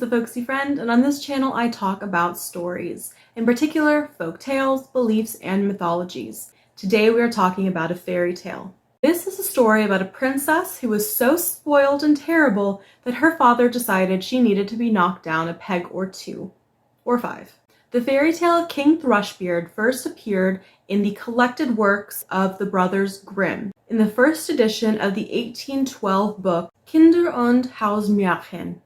the Folksy Friend, and on this channel I talk about stories, in particular folk tales, beliefs, and mythologies. Today we are talking about a fairy tale. This is a story about a princess who was so spoiled and terrible that her father decided she needed to be knocked down a peg or two, or five. The fairy tale King Thrushbeard first appeared in the collected works of the brothers Grimm, in the first edition of the 1812 book Kinder und Hausmärchen.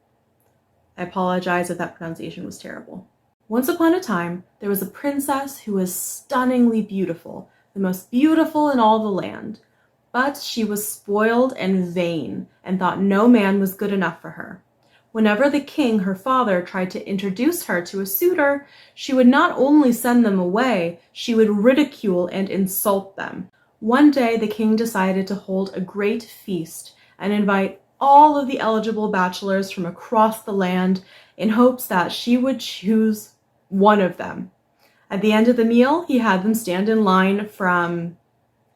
I apologize if that pronunciation was terrible. Once upon a time, there was a princess who was stunningly beautiful, the most beautiful in all the land. But she was spoiled and vain, and thought no man was good enough for her. Whenever the king, her father, tried to introduce her to a suitor, she would not only send them away, she would ridicule and insult them. One day, the king decided to hold a great feast and invite all of the eligible bachelors from across the land in hopes that she would choose one of them. At the end of the meal, he had them stand in line from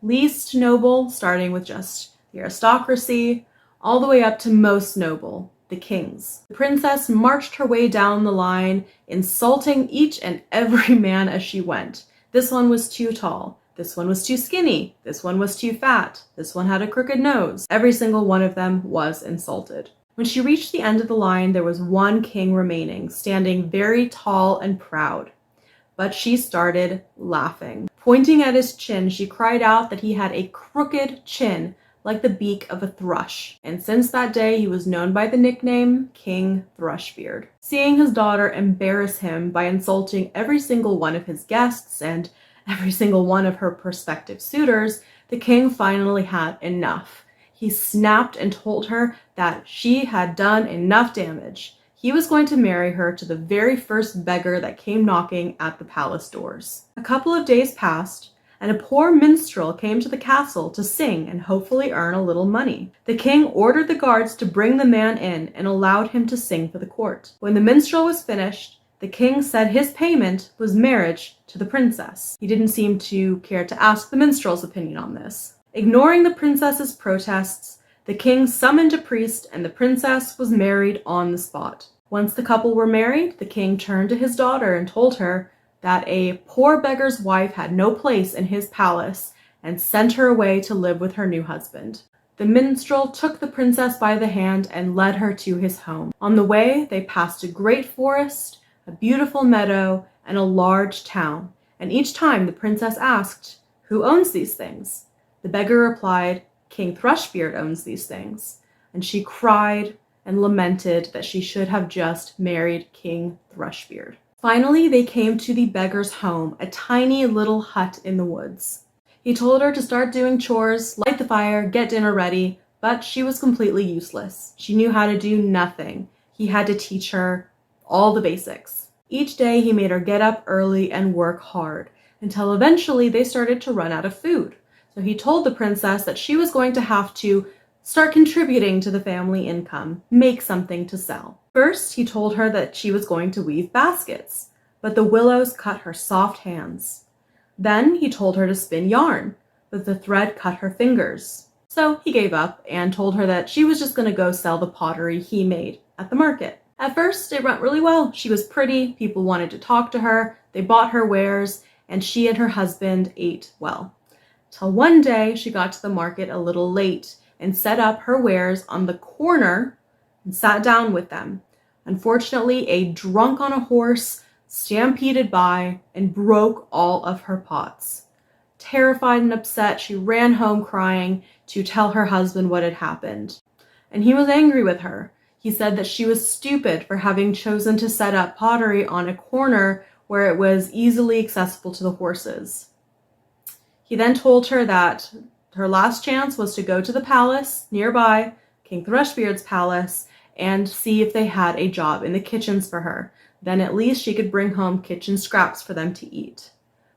least noble, starting with just the aristocracy, all the way up to most noble, the kings. The princess marched her way down the line, insulting each and every man as she went. This one was too tall. This one was too skinny. This one was too fat. This one had a crooked nose. Every single one of them was insulted. When she reached the end of the line, there was one king remaining, standing very tall and proud. But she started laughing. Pointing at his chin, she cried out that he had a crooked chin, like the beak of a thrush. And since that day, he was known by the nickname King Thrushbeard. Seeing his daughter embarrass him by insulting every single one of his guests and every single one of her prospective suitors, the king finally had enough. He snapped and told her that she had done enough damage. He was going to marry her to the very first beggar that came knocking at the palace doors. A couple of days passed, and a poor minstrel came to the castle to sing and hopefully earn a little money. The king ordered the guards to bring the man in and allowed him to sing for the court. When the minstrel was finished, the king said his payment was marriage to the princess. He didn't seem to care to ask the minstrel's opinion on this. Ignoring the princess's protests, the king summoned a priest and the princess was married on the spot. Once the couple were married, the king turned to his daughter and told her that a poor beggar's wife had no place in his palace and sent her away to live with her new husband. The minstrel took the princess by the hand and led her to his home. On the way, they passed a great forest, a beautiful meadow, and a large town, and each time the princess asked, "Who owns these things?" The beggar replied, "King Thrushbeard owns these things," and she cried and lamented that she should have just married King Thrushbeard. Finally, they came to the beggar's home, a tiny little hut in the woods. He told her to start doing chores, light the fire, get dinner ready, but she was completely useless. She knew how to do nothing. He had to teach her all the basics. Each day he made her get up early and work hard, until eventually they started to run out of food. So he told the princess that she was going to have to start contributing to the family income, make something to sell. First, he told her that she was going to weave baskets, but the willows cut her soft hands. Then he told her to spin yarn, but the thread cut her fingers. So he gave up and told her that she was just going to go sell the pottery he made at the market. At first, it went really well. She was pretty, people wanted to talk to her, they bought her wares, and she and her husband ate well. Till one day, she got to the market a little late and set up her wares on the corner and sat down with them. Unfortunately, a drunk on a horse stampeded by and broke all of her pots. Terrified and upset, she ran home crying to tell her husband what had happened. And he was angry with her. He said that she was stupid for having chosen to set up pottery on a corner where it was easily accessible to the horses. He then told her that her last chance was to go to the palace nearby, King Thrushbeard's palace, and see if they had a job in the kitchens for her. Then at least she could bring home kitchen scraps for them to eat.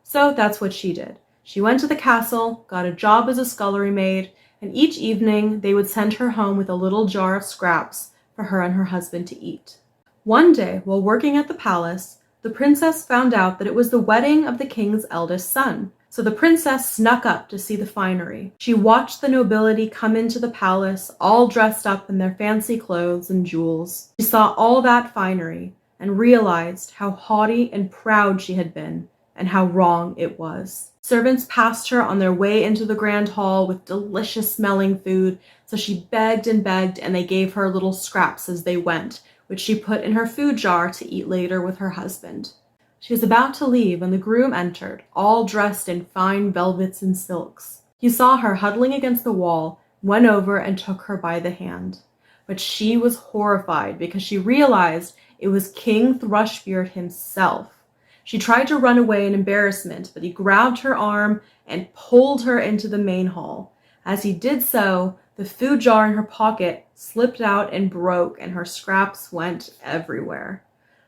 So that's what she did. She went to the castle, got a job as a scullery maid, and each evening they would send her home with a little jar of scraps for her and her husband to eat. One day, while working at the palace, the princess found out that it was the wedding of the king's eldest son. So the princess snuck up to see the finery. She watched the nobility come into the palace, all dressed up in their fancy clothes and jewels. She saw all that finery and realized how haughty and proud she had been and how wrong it was. Servants passed her on their way into the grand hall with delicious smelling food, so she begged and begged, and they gave her little scraps as they went, which she put in her food jar to eat later with her husband. She was about to leave when the groom entered, all dressed in fine velvets and silks. He saw her huddling against the wall, went over and took her by the hand. But she was horrified because she realized it was King Thrushbeard himself. She tried to run away in embarrassment, but he grabbed her arm and pulled her into the main hall. As he did so, the food jar in her pocket slipped out and broke, and her scraps went everywhere.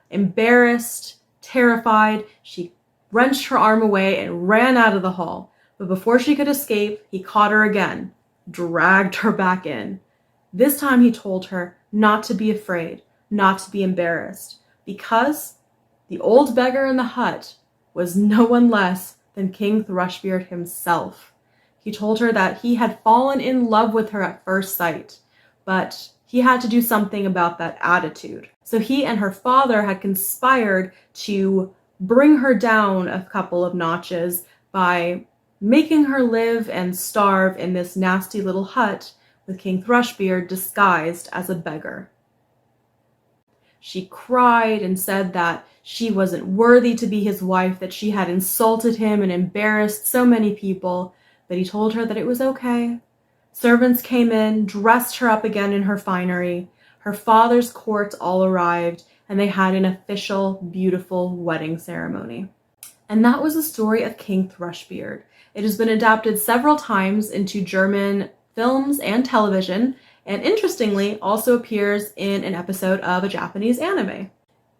Embarrassed, terrified, she wrenched her arm away and ran out of the hall. But before she could escape, he caught her again, dragged her back in. This time he told her not to be afraid, not to be embarrassed, because the old beggar in the hut was no one less than King Thrushbeard himself. He told her that he had fallen in love with her at first sight, but he had to do something about that attitude. So he and her father had conspired to bring her down a couple of notches by making her live and starve in this nasty little hut with King Thrushbeard disguised as a beggar. She cried and said that she wasn't worthy to be his wife, that she had insulted him and embarrassed so many people, but he told her that it was okay. Servants came in, dressed her up again in her finery. Her father's court all arrived, and they had an official, beautiful wedding ceremony. And that was the story of King Thrushbeard. It has been adapted several times into German films and television, and interestingly also appears in an episode of a Japanese anime.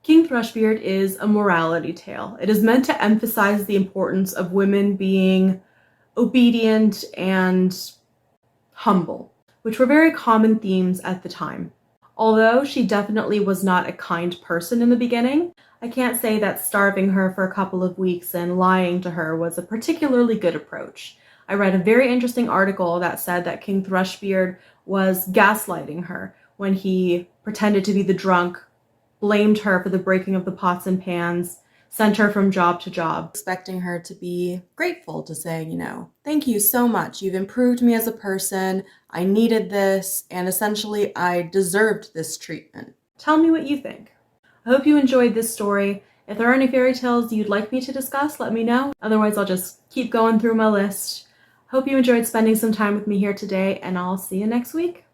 King Thrushbeard is a morality tale. It is meant to emphasize the importance of women being obedient and humble, which were very common themes at the time. Although she definitely was not a kind person in the beginning, I can't say that starving her for a couple of weeks and lying to her was a particularly good approach. I read a very interesting article that said that King Thrushbeard was gaslighting her when he pretended to be the drunk, blamed her for the breaking of the pots and pans, sent her from job to job, expecting her to be grateful, to say, thank you so much. You've improved me as a person. I needed this, and essentially I deserved this treatment. Tell me what you think. I hope you enjoyed this story. If there are any fairy tales you'd like me to discuss, let me know. Otherwise, I'll just keep going through my list. Hope you enjoyed spending some time with me here today, and I'll see you next week.